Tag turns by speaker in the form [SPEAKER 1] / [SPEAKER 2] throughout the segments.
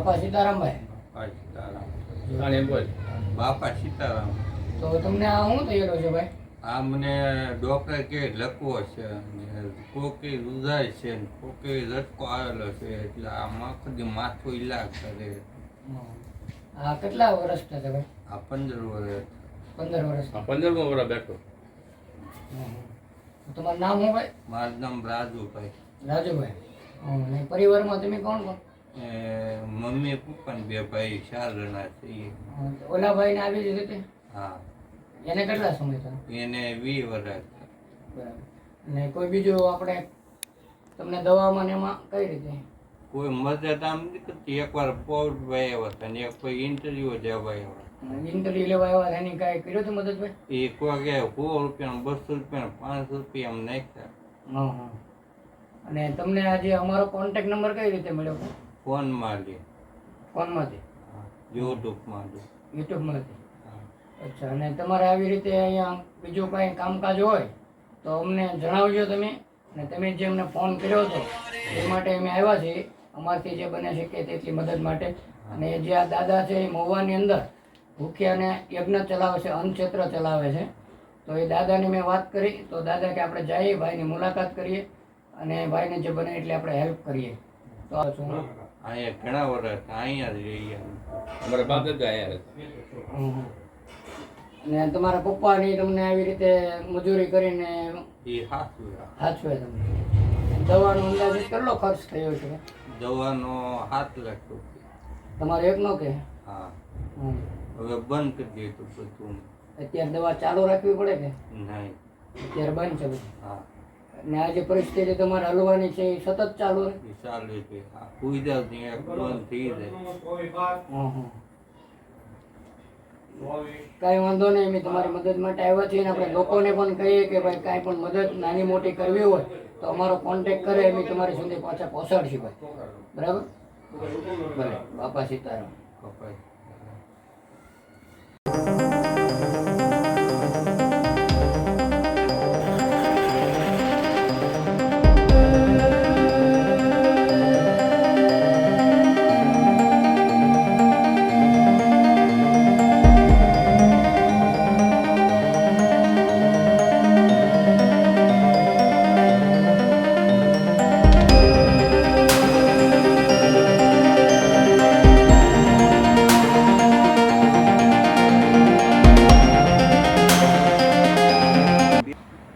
[SPEAKER 1] બાપા સીતારામભાઈ.
[SPEAKER 2] બાપા સીતારામ.
[SPEAKER 3] કાલે બોલ.
[SPEAKER 2] બાપા સીતારામ.
[SPEAKER 1] તો તમને આ શું થયેલો છે ભાઈ?
[SPEAKER 2] આ મને ડોક્ટર કે લકવો છે, કોકી રુધાય છે, કોકી લટકો આવેલો છે, એટલે આમાં કદી માથું ઈલાજ કરે.
[SPEAKER 1] આ કેટલા વર્ષ થયા છે ભાઈ?
[SPEAKER 2] આ 15 વર્ષ.
[SPEAKER 1] 15 વર્ષ.
[SPEAKER 3] 15મો વર્ષ બેઠો.
[SPEAKER 1] તમારું નામ શું ભાઈ?
[SPEAKER 2] મારું નામ રાજુભાઈ.
[SPEAKER 1] રાજુભાઈ. અને પરિવારમાં તમે કોણ કોણ?
[SPEAKER 2] મમ્મી પપ્પા ને 2 ભાઈ, 4 જણા છીએ.
[SPEAKER 1] ઓલા ભાઈને આવી જ રીતે?
[SPEAKER 2] હા.
[SPEAKER 1] એને કેટલા સમય થયો?
[SPEAKER 2] એને 20 વર્ષ.
[SPEAKER 1] બરાબર. અને કોઈ બીજું આપણે તમને દવામાં ને એમાં કઈ રીતે?
[SPEAKER 2] કોઈ મદદ આમ નથી કરતી. એકવાર પોર્ટભાઈ આવ્યા હતા ને એક કોઈ ઇન્ટરવ્યુ જવા આવ્યા.
[SPEAKER 1] ઇન્ટરવ્યુ લેવા આવ્યા એની કાંઈ કર્યું હતું મદદ ભાઈ?
[SPEAKER 2] એ કોઈ કે 100 રૂપિયા, 200 રૂપિયા, 500 રૂપિયા આમ નાખ્યા.
[SPEAKER 1] હા હા. અને તમને આજે અમારો કોન્ટેક્ટ નંબર કઈ રીતે મળ્યો?
[SPEAKER 2] ફોનમાં લે.
[SPEAKER 1] ફોનમાંથી?
[SPEAKER 2] યુટ્યુબમાં લે.
[SPEAKER 1] યુટ્યુબમાંથી? અચ્છા. અને તમારે આવી રીતે અહીંયા બીજું કાંઈ કામકાજ હોય તો અમને જણાવજો તમે. અને તમે જે અમને ફોન કર્યો હતો એ માટે અમે આવ્યા છીએ, અમારથી જે બને શકે તેટલી મદદ માટે. અને જે આ દાદા છે એ મહુવાની અંદર ભૂખ્યાને યજ્ઞ ચલાવે છે, અન્નક્ષેત્ર ચલાવે છે. તો એ દાદાની મેં વાત કરી તો દાદા કે આપણે જઈએ, ભાઈની મુલાકાત કરીએ અને ભાઈને જે બને એટલે આપણે હેલ્પ કરીએ. તો આ શું
[SPEAKER 2] અહીંયા ઘણા વર્ષ અહીંયા જ રહીએ.
[SPEAKER 3] અમારા બાપ દાદા આયા
[SPEAKER 1] અને તમારા પપ્પાની તમને આવી રીતે મજૂરી કરીને
[SPEAKER 2] એ હાચું.
[SPEAKER 1] સાચવે તમને. દવાનો અંદાજે કેટલો ખર્ચ થયો છે?
[SPEAKER 2] દવાનો 7 લાખ રૂપિયા.
[SPEAKER 1] તમારે એકનો કે?
[SPEAKER 2] હા.
[SPEAKER 1] હમ.
[SPEAKER 2] હવે બંધ કરી દીધું બધું.
[SPEAKER 1] અત્યારે દવા ચાલુ રાખવી પડે કે
[SPEAKER 2] નહીં.
[SPEAKER 1] અત્યારે બંધ છે બધું?
[SPEAKER 2] હા.
[SPEAKER 1] અને આ જે પરિસ્થિતિ તમારે હલવાની છે એ સતત ચાલુ રહે?
[SPEAKER 2] એ ચાલુ છે. આ સુઈ જાવ ત્યાં બંધ થઈ જાય.
[SPEAKER 1] કાંઈ વાંધો નહીં, અમે તમારી મદદ માટે આવ્યા છીએ. આપણે લોકોને પણ કહીએ કે ભાઈ કાંઈ પણ મદદ નાની મોટી કરવી હોય તો અમારો કોન્ટેક્ટ કરે, અમે તમારી સુધી પાછા પહોંચાડશું ભાઈ. બરાબર? ભલે. બાપા સીતારામ.
[SPEAKER 2] કપાય.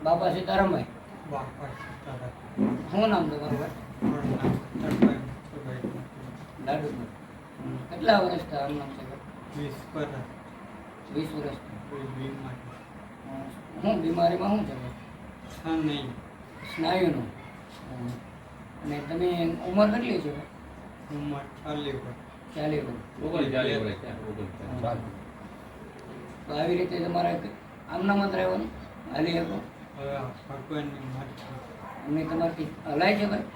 [SPEAKER 1] બાપા સીતારામભાઈ. શું નામ તમારું ભાઈ? દાદુભાઈ. કેટલા વર્ષ થયા આમ નામ છે ભાઈ? 20 વર્ષ. શું બીમારીમાં શું છે ભાઈ? સ્નાયુનું. અને તમે ઉંમર કેટલી છે ભાઈ? 40 વર્ષ. તો આવી રીતે તમારે આમના માત્ર રહેવાનું હાલી શકો અમને તમારથી હલાય છે ભાઈ?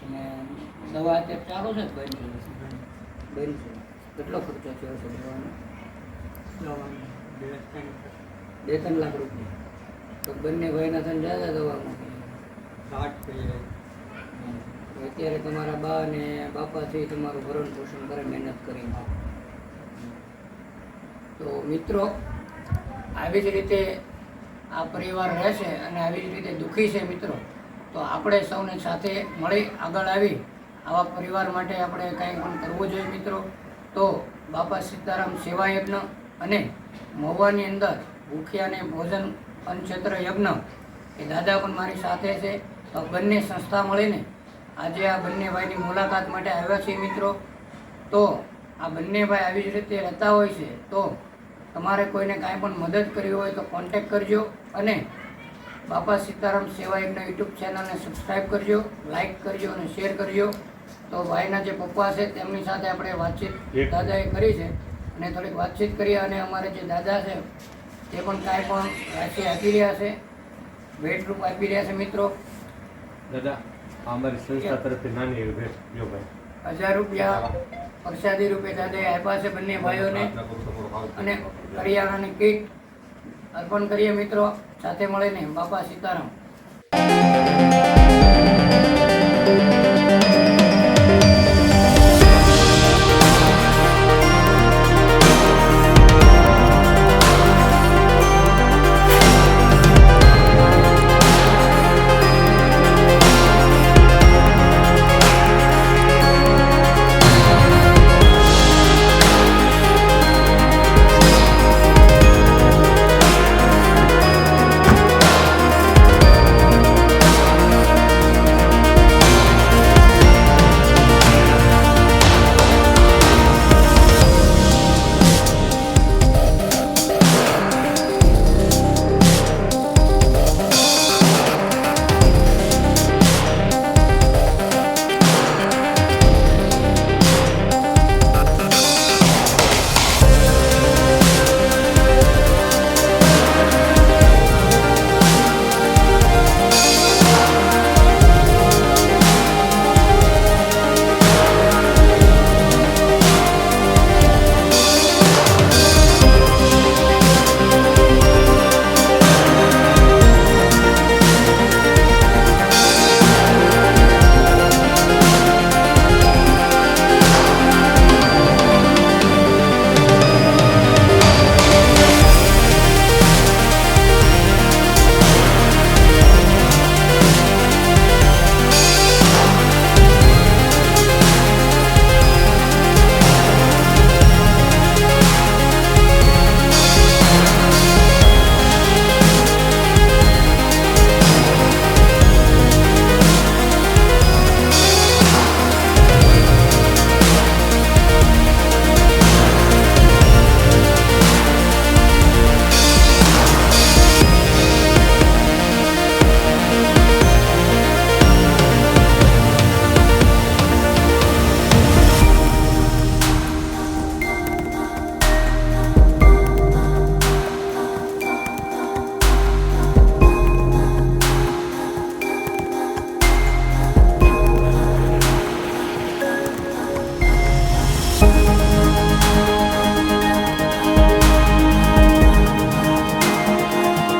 [SPEAKER 1] અને દવા અત્યારે ચાલુ છે ભાઈ? બંધ છે. કેટલો ખર્ચો થયો છે દવાનો? 2-3 લાખ રૂપિયા. તો બંને ભાઈના થઈને જાય દવામાં. અત્યારે તમારા બા અને બાપાથી તમારું ભરણ પોષણ કરે મહેનત કરીને. તો મિત્રો, આવી જ રીતે આ પરિવાર રહેશે અને આવી જ રીતે દુઃખી છે મિત્રો. તો આપણે સૌને સાથે મળી આગળ આવી આવા પરિવાર માટે આપણે કંઈ પણ કરવું જોઈએ મિત્રો. તો બાપા સીતારામ સેવા યજ્ઞ અને મહુવાની અંદર ભૂખ્યાને ભોજન અન્નક્ષેત્ર યજ્ઞ એ દાદા પણ મારી સાથે છે. તો બંને સંસ્થા મળીને આજે આ બંને ભાઈની મુલાકાત માટે આવ્યા છીએ મિત્રો. તો આ બંને ભાઈ આવી જ રીતે રહેતા હોય છે. તો તમારે કોઈને કાંઈ પણ મદદ કરવી હોય તો કોન્ટેક્ટ કરજો અને બાપા સીતારામ સેવા યજ્ઞ યુટ્યુબ ચેનલને સબસ્ક્રાઈબ કરજો, લાઈક કરજો અને શેર કરજો. તો ભાઈના જે પપ્પા છે તેમની સાથે આપણે વાતચીત દાદાએ કરી છે અને થોડીક વાતચીત કરી. અને અમારે જે દાદા છે તે પણ કાંઈ પણ રાશિ આપી રહ્યા છે, ભેટરૂપ આપી રહ્યા છે મિત્રો.
[SPEAKER 4] દાદા અમારી સંસ્થા તરફથી નાની એવી ભેટ જો ભાઈ
[SPEAKER 1] 1000 રૂપિયા પ્રસાદી રૂપે દાદાએ આપ્યા છે બંને ભાઈઓને. અને કરિયાણાની કીટ અર્પણ કરીએ મિત્રો સાથે મળીને. બાપા સીતારામ.